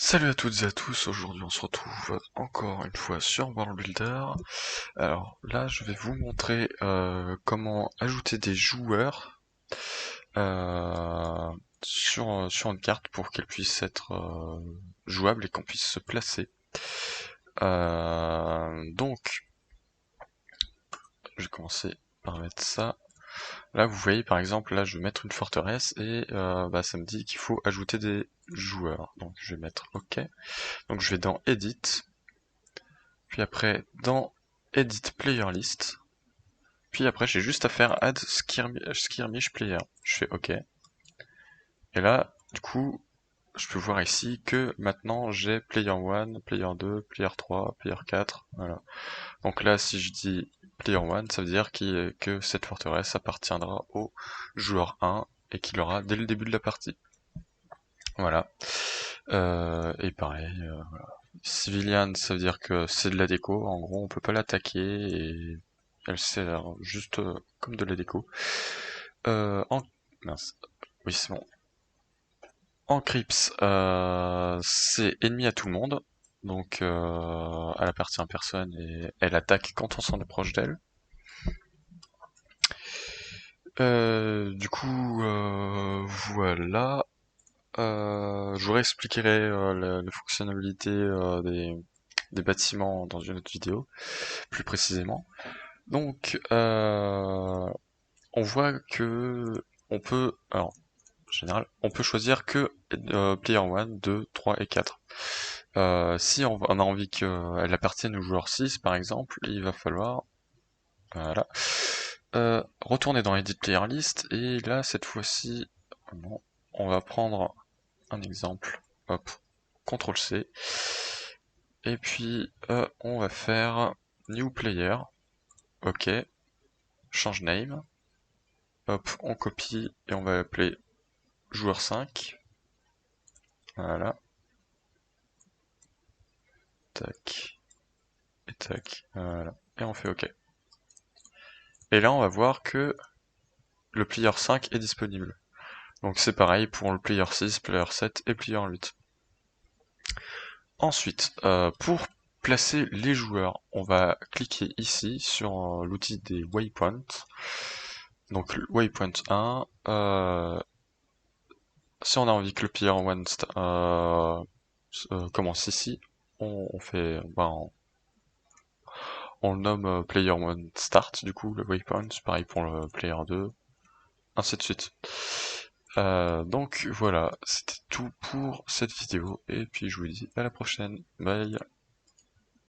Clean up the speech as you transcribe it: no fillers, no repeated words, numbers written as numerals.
Salut à toutes et à tous, aujourd'hui on se retrouve encore une fois sur World Builder. Alors là je vais vous montrer comment ajouter des joueurs euh, sur une carte pour qu'elle puisse être jouable et qu'on puisse se placer. Donc je vais commencer par mettre ça. Là vous voyez par exemple, là je vais mettre une forteresse et ça me dit qu'il faut ajouter des joueurs. Donc je vais mettre OK. Donc je vais dans Edit. Puis après, dans Edit Player List. Puis après, j'ai juste à faire Add Skirmish Player. Je fais OK. Et là, du coup, je peux voir ici que maintenant j'ai Player 1, Player 2, Player 3, Player 4. Voilà. Donc là, si je dis Player 1, ça veut dire que cette forteresse appartiendra au joueur 1 et qu'il aura dès le début de la partie. Voilà. Et pareil, voilà. Civilian, ça veut dire que c'est de la déco. En gros, on peut pas l'attaquer et elle sert juste comme de la déco. En mince, oui c'est bon. En Crips, c'est ennemi à tout le monde, donc elle appartient à personne et elle attaque quand on s'en approche d'elle. Du coup, voilà. Je vous réexpliquerai la fonctionnalité des bâtiments dans une autre vidéo, plus précisément. Donc, on voit que on peut, alors, en général, on peut choisir que Player 1, 2, 3 et 4. Si on a envie qu'elle appartienne au joueur 6, par exemple, il va falloir, voilà, retourner dans Edit Player List, et là, cette fois-ci, bon, on va prendre un exemple, hop, CTRL C, et puis on va faire New Player, ok, change name, hop, on copie et on va appeler joueur 5, voilà, tac, et tac, voilà, et on fait ok. Et là on va voir que le player 5 est disponible. Donc c'est pareil pour le player 6, player 7 et player 8. Ensuite, pour placer les joueurs, on va cliquer ici sur l'outil des waypoints. Donc waypoint 1, si on a envie que le player 1 commence ici, on fait, on le nomme player 1 start, du coup le waypoint, pareil pour le player 2, ainsi de suite. Donc voilà, c'était tout pour cette vidéo, et puis je vous dis à la prochaine, bye.